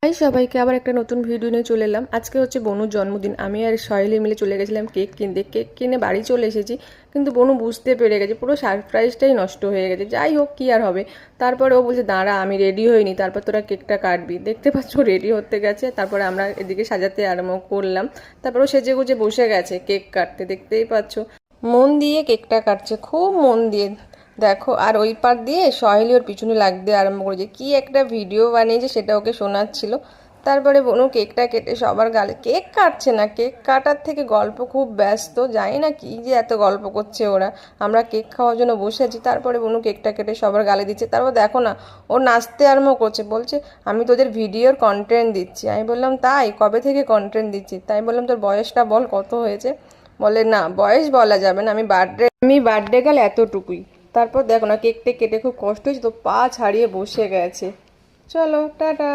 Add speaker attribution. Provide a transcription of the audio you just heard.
Speaker 1: High সবাইকে আবার একটা নতুন ভিডিও নিয়ে চলে এলাম। আজকে হচ্ছে বনুর জন্মদিন। আমি আর সহেলি মিলে চলে গেছিলাম কেক কিনতে। কেক কিনে বাড়ি চলে এসেছি, কিন্তু বনু বুঝতে পেরে গেছে, পুরো সারপ্রাইজটাই নষ্ট হয়ে গেছে। যাই হোক, কি আর হবে। তারপরে ও বলছে দাঁড়া আমি রেডি হইনি, তারপর তোরা কেকটা কাটবি। দেখতে পাচ্ছ রেডি হতে গেছে, তারপরে আমরা এদিকে সাজাতে আরম্ভ করলাম। তারপর ও সেজে গুজে বসে গেছে কেক কাটতে, দেখতেই পাচ্ছ মন দিয়ে কেকটা কাটছে, খুব মন দিয়ে। দেখো, আর ওই পার দিয়ে সহেলি ওর পিছনে লাগতে আরম্ভ করেছে, কি একটা ভিডিও বানিয়েছে সেটা ওকে শোনাচ্ছিল। তারপরে বনু কেকটা কেটে সবার গালে, কেক কাটছে না, কেক কাটার থেকে গল্প খুব ব্যস্ত, জানি না কি যে এত গল্প করছে ওরা। আমরা কেক খাওয়ার জন্য বসে আছি, তারপরে বনু কেকটা কেটে সবার গালে দিচ্ছে। তারপর দেখো না, ও নাচতে আরম্ভ করছে, বলছে আমি তোদের ভিডিওর কন্টেন্ট দিচ্ছি। আমি বললাম তাই, কবে থেকে কন্টেন্ট দিচ্ছি? তাই বললাম তোর বয়সটা বল কত হয়েছে। বলে না, বয়স বলা যাবে না, আমি বার্থডে গেলে এতটুকুই। তারপর দেখো না, কেকটা কেটে খুব কষ্ট হয়েছে তো, পা ছাড়িয়ে বসে গেছে। চলো টাটা।